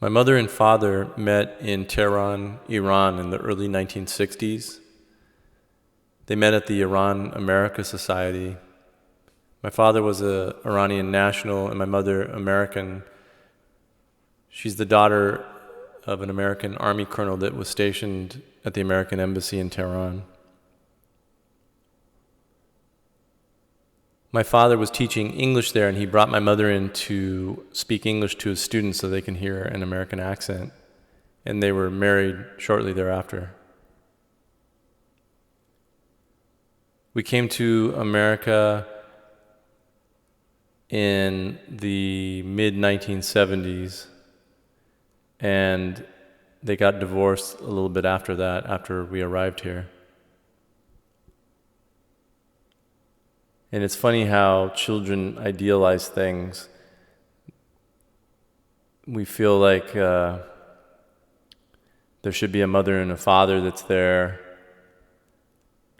My mother and father met in Tehran, Iran in the early 1960s. They met at the Iran-America Society. My father was an Iranian national and my mother American. She's the daughter of an American Army colonel that was stationed at the American Embassy in Tehran. My father was teaching English there, and he brought my mother in to speak English to his students so they can hear an American accent. And they were married shortly thereafter. We came to America in the mid-1970s, and they got divorced a little bit after that, after we arrived here. And it's funny how children idealize things. We feel like there should be a mother and a father that's there.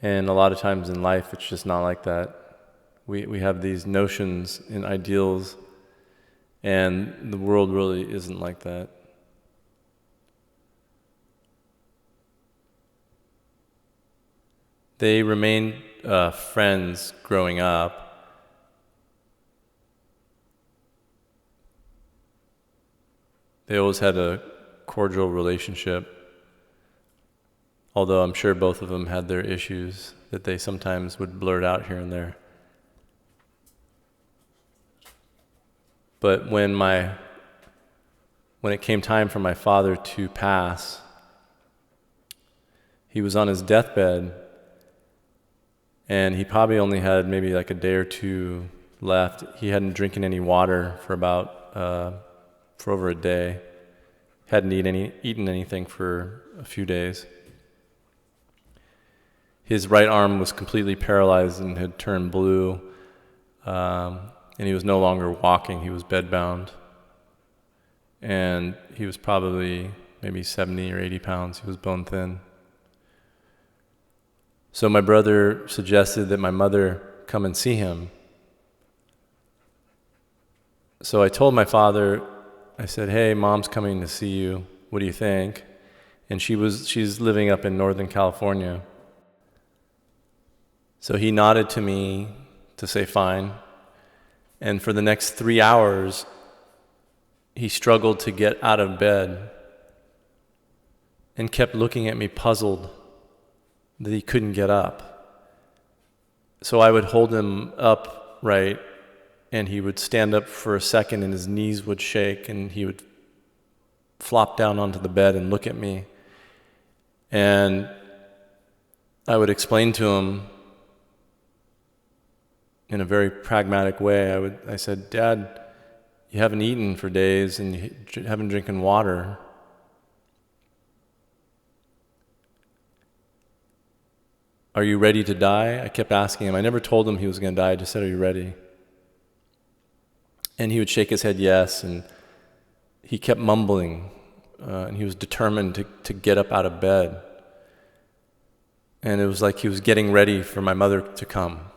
And a lot of times in life, it's just not like that. We have these notions and ideals, and the world really isn't like that. They remained friends growing up. They always had a cordial relationship, although I'm sure both of them had their issues that they sometimes would blurt out here and there. But when it came time for my father to pass, he was on his deathbed, and he probably only had maybe like a day or two left. He hadn't drinking any water for over a day. Hadn't eaten anything for a few days. His right arm was completely paralyzed and had turned blue, and he was no longer walking. He was bedbound, and he was probably maybe 70 or 80 pounds. He was bone thin. So my brother suggested that my mother come and see him. So I told my father, I said, "Hey, Mom's coming to see you. What do you think?" And she's living up in Northern California. So he nodded to me to say fine. And for the next 3 hours, he struggled to get out of bed and kept looking at me puzzled that he couldn't get up. So I would hold him upright, and he would stand up for a second and his knees would shake, and he would flop down onto the bed and look at me. And I would explain to him in a very pragmatic way. I said, "Dad, you haven't eaten for days and you haven't drinking water. Are you ready to die?" I kept asking him. I never told him he was going to die. I just said, "Are you ready?" And he would shake his head yes, and he kept mumbling, and he was determined to get up out of bed. And it was like he was getting ready for my mother to come.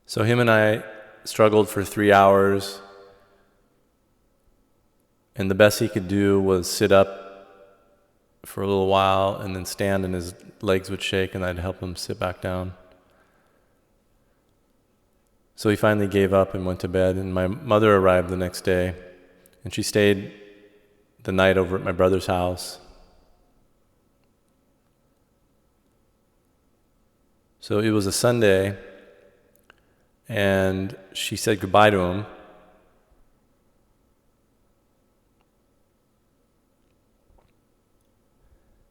So him and I struggled for 3 hours, and the best he could do was sit up for a little while and then stand, and his legs would shake, and I'd help him sit back down. So he finally gave up and went to bed, and my mother arrived the next day, and she stayed the night over at my brother's house. So it was a Sunday, and she said goodbye to him.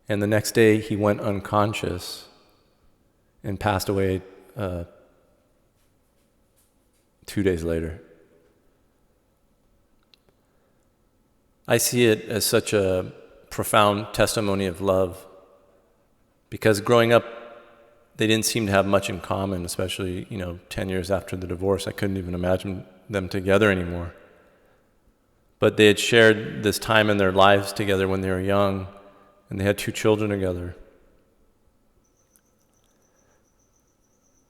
And the next day, he went unconscious and passed away 2 days later. I see it as such a profound testimony of love, because growing up, they didn't seem to have much in common, especially, 10 years after the divorce. I couldn't even imagine them together anymore. But they had shared this time in their lives together when they were young, and they had 2 children together.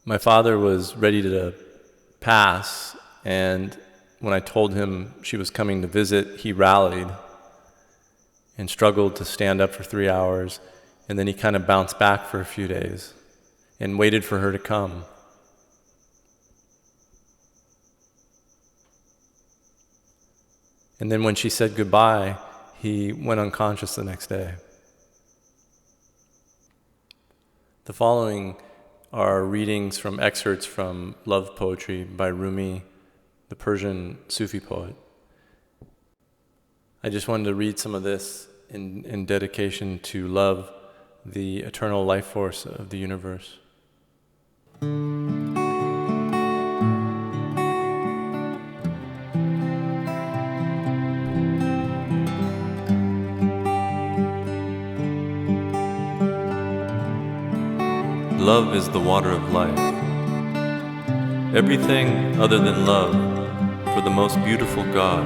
My father was ready to pass, and when I told him she was coming to visit, he rallied and struggled to stand up for 3 hours, and then he kind of bounced back for a few days and waited for her to come. And then when she said goodbye, he went unconscious the next day. The following are readings from excerpts from love poetry by Rumi, the Persian Sufi poet. I just wanted to read some of this in dedication to love, the eternal life force of the universe. Love is the water of life. Everything other than love for the most beautiful God.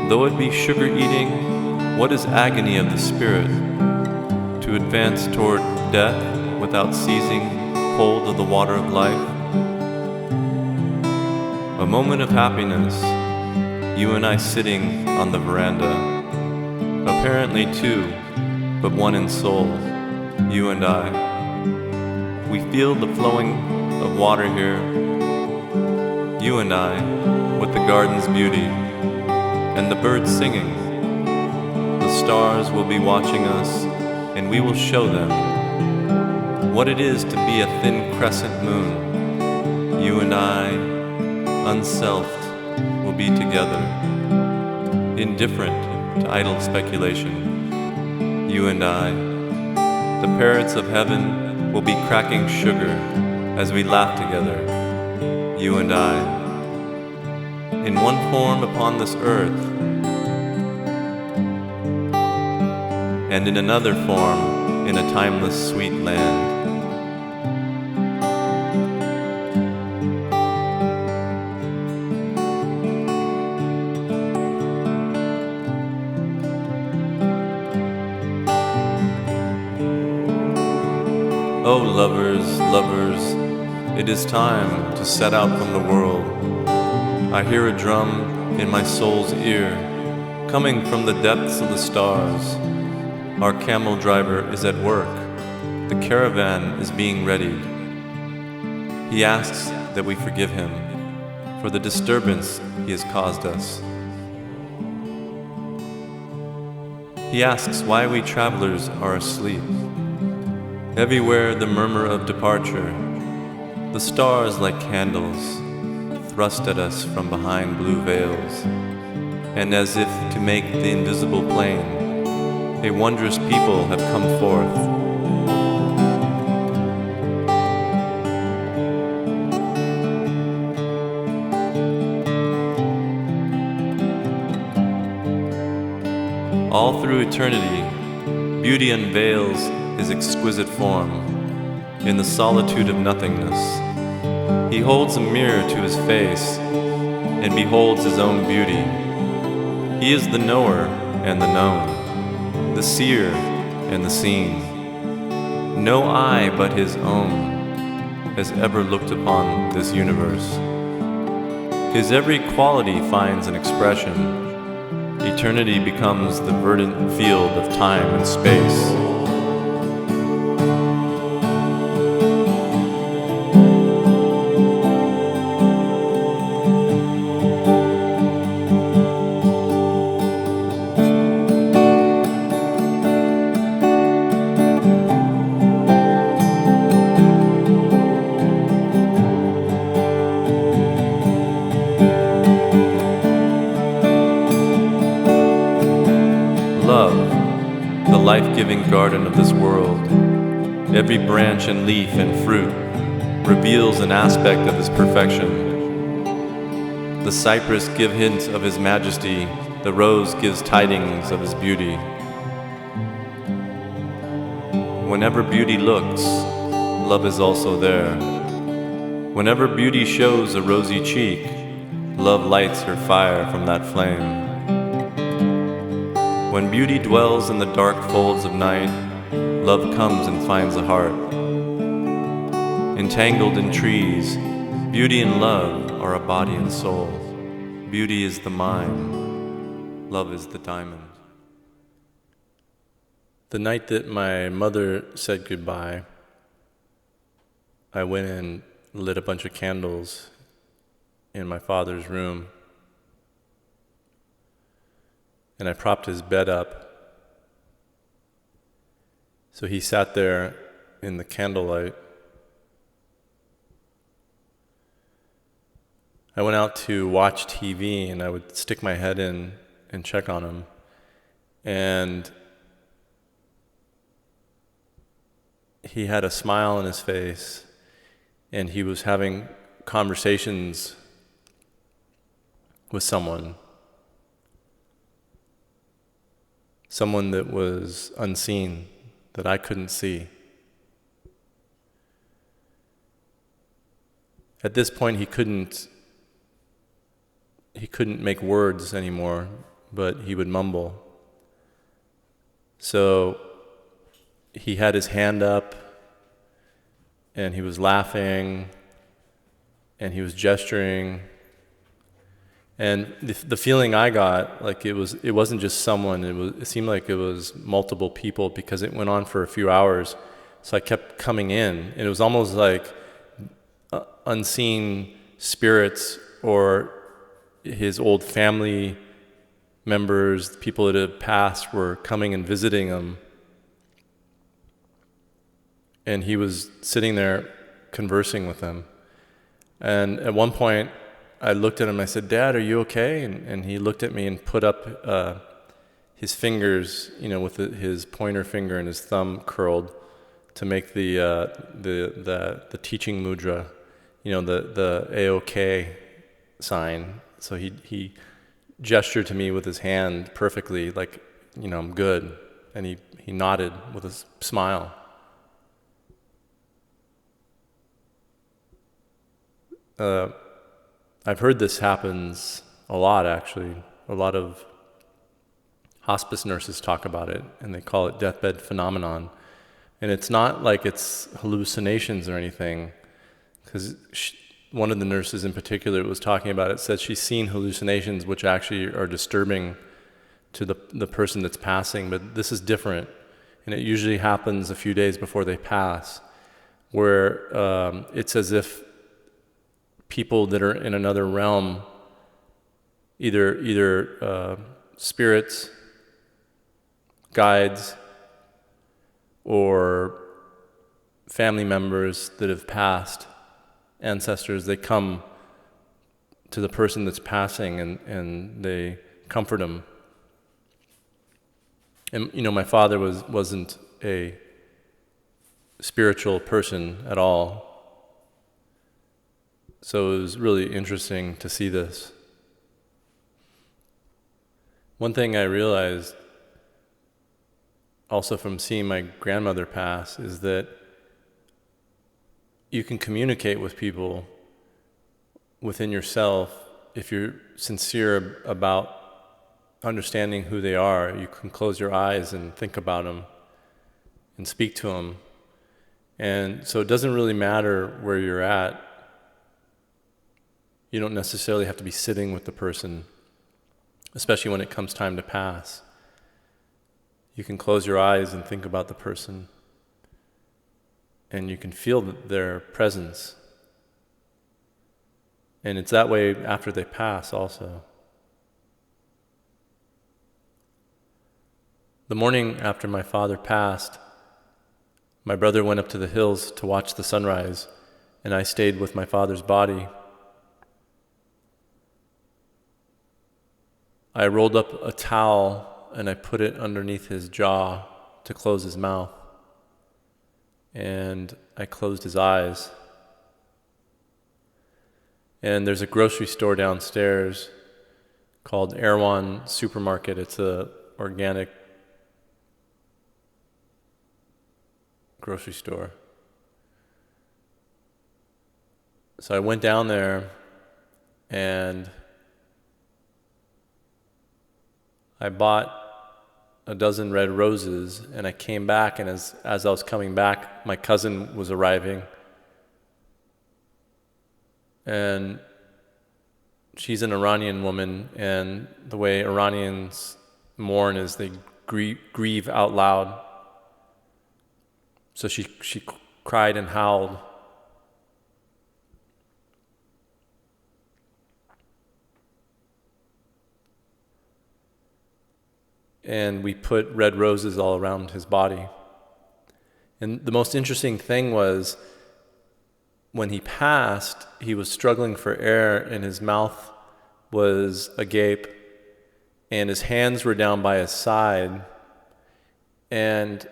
Though it be sugar eating, what is agony of the spirit? To advance toward death without seizing hold of the water of life. A moment of happiness, you and I sitting on the veranda. Apparently two, but one in soul, you and I. We feel the flowing of water here, you and I, with the garden's beauty, and the birds singing. The stars will be watching us, and we will show them what it is to be a thin crescent moon. You and I, unselfed, will be together, indifferent to idle speculation. You and I, the parrots of heaven, will be cracking sugar as we laugh together, you and I, in one form upon this earth, and in another form in a timeless sweet land. Oh lovers, lovers, it is time to set out from the world. I hear a drum in my soul's ear, coming from the depths of the stars. Our camel driver is at work. The caravan is being readied. He asks that we forgive him for the disturbance he has caused us. He asks why we travelers are asleep. Everywhere the murmur of departure, the stars like candles thrust at us from behind blue veils, and as if to make the invisible plain, a wondrous people have come forth. All through eternity, beauty unveils his exquisite form in the solitude of nothingness. He holds a mirror to his face and beholds his own beauty. He is the knower and the known, the seer and the seen. No eye but his own has ever looked upon this universe. His every quality finds an expression. Eternity becomes the verdant field of time and space. The life-giving garden of this world, every branch and leaf and fruit reveals an aspect of his perfection. The cypress gives hints of his majesty, the rose gives tidings of his beauty. Whenever beauty looks, love is also there. Whenever beauty shows a rosy cheek, love lights her fire from that flame. When beauty dwells in the dark folds of night, love comes and finds a heart. Entangled in trees, beauty and love are a body and soul. Beauty is the mine, love is the diamond. The night that my mother said goodbye, I went and lit a bunch of candles in my father's room, and I propped his bed up. So he sat there in the candlelight. I went out to watch TV, and I would stick my head in and check on him. And he had a smile on his face, and he was having conversations with someone that was unseen, that I couldn't see. At this point, he couldn't make words anymore, but he would mumble. So he had his hand up, and he was laughing, and he was gesturing. And the feeling I got, like it wasn't just someone, it seemed like it was multiple people, because it went on for a few hours. So I kept coming in, and it was almost like unseen spirits or his old family members, people that had passed, were coming and visiting him. And he was sitting there conversing with them. And at one point, I looked at him and I said, "Dad, are you okay?" And he looked at me and put up his fingers, with his pointer finger and his thumb curled to make the teaching mudra, the A-OK sign. So he gestured to me with his hand perfectly, like, I'm good. And he nodded with a smile. I've heard this happens a lot, actually. A lot of hospice nurses talk about it, and they call it deathbed phenomenon. And it's not like it's hallucinations or anything, because one of the nurses in particular was talking about it, said she's seen hallucinations which actually are disturbing to the person that's passing, but this is different. And it usually happens a few days before they pass, where it's as if people that are in another realm, either spirits, guides, or family members that have passed, ancestors, they come to the person that's passing and they comfort him. And my father wasn't a spiritual person at all. So it was really interesting to see this. One thing I realized also from seeing my grandmother pass is that you can communicate with people within yourself if you're sincere about understanding who they are. You can close your eyes and think about them and speak to them. And so it doesn't really matter where you're at. You don't necessarily have to be sitting with the person, especially when it comes time to pass. You can close your eyes and think about the person, and you can feel their presence. And it's that way after they pass also. The morning after my father passed, my brother went up to the hills to watch the sunrise, and I stayed with my father's body. I rolled up a towel and I put it underneath his jaw to close his mouth. And I closed his eyes. And there's a grocery store downstairs called Erewhon Supermarket. It's a organic grocery store. So I went down there and I bought a dozen red roses, and I came back, and as I was coming back, my cousin was arriving. And she's an Iranian woman, and the way Iranians mourn is they grieve out loud. So she cried and howled. And we put red roses all around his body. And the most interesting thing was, when he passed, he was struggling for air and his mouth was agape and his hands were down by his side. And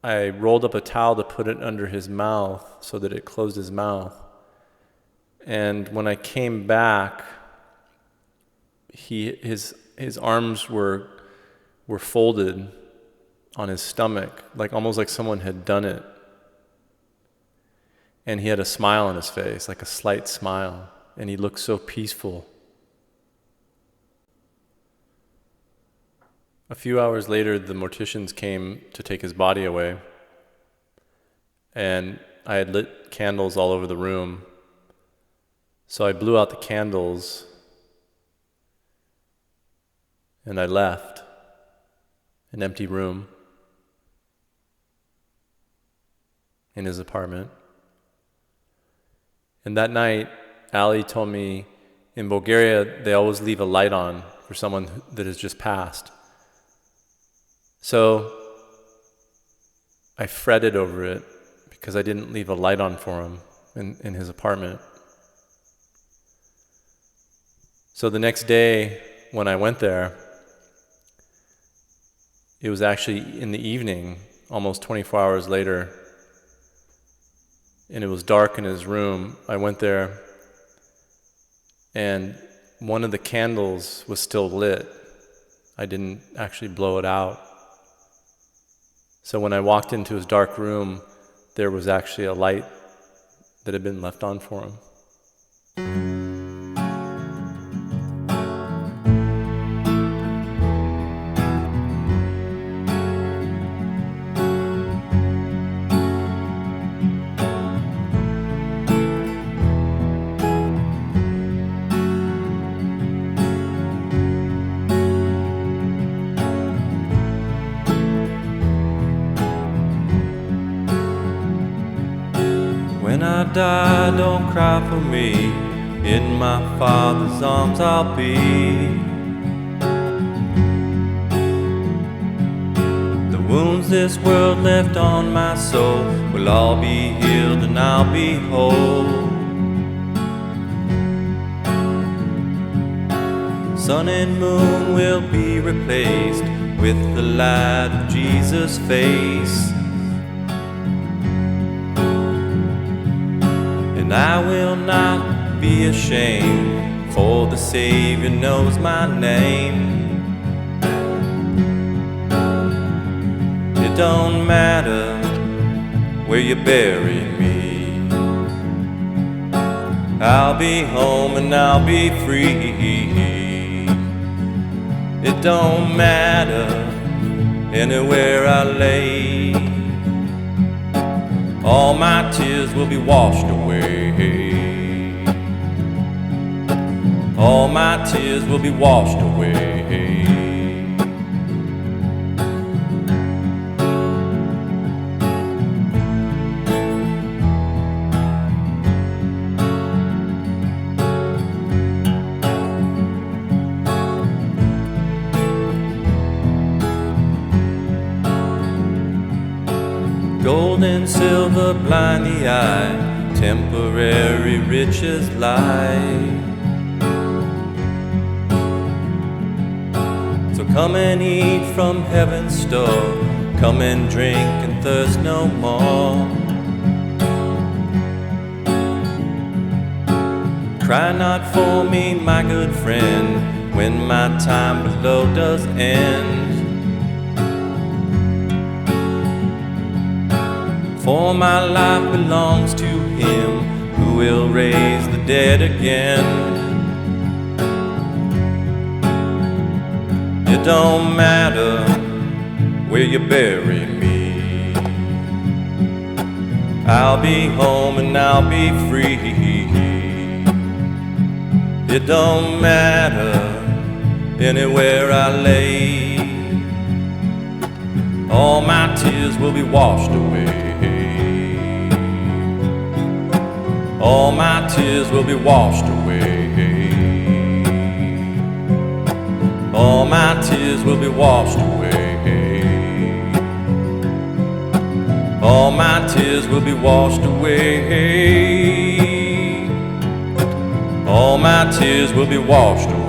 I rolled up a towel to put it under his mouth so that it closed his mouth. And when I came back, his arms were folded on his stomach, like almost like someone had done it. And he had a smile on his face, like a slight smile, and he looked so peaceful. A few hours later, the morticians came to take his body away, and I had lit candles all over the room. So I blew out the candles, and I left an empty room in his apartment. And that night, Ali told me in Bulgaria, they always leave a light on for someone that has just passed. So I fretted over it because I didn't leave a light on for him in his apartment. So the next day when I went there, it was actually in the evening, almost 24 hours later, and it was dark in his room. I went there, and one of the candles was still lit. I didn't actually blow it out. So when I walked into his dark room, there was actually a light that had been left on for him. When I die, don't cry for me. In my Father's arms I'll be. The wounds this world left on my soul will all be healed and I'll be whole. Sun and moon will be replaced with the light of Jesus' face. And I will not be ashamed, for the Savior knows my name. It don't matter where you bury me, I'll be home and I'll be free. It don't matter anywhere I lay, all my tears will be washed away. All my tears will be washed away. Gold and silver blind the eye, temporary riches lie. So come and eat from heaven's store, come and drink and thirst no more. Cry not for me, my good friend, when my time below does end. For my life belongs to Him who will raise the dead again. It don't matter where you bury me, I'll be home and I'll be free. It don't matter anywhere I lay, all my tears will be washed away. All my tears will be washed away. All my tears will be washed away. All my tears will be washed away. All my tears will be washed away.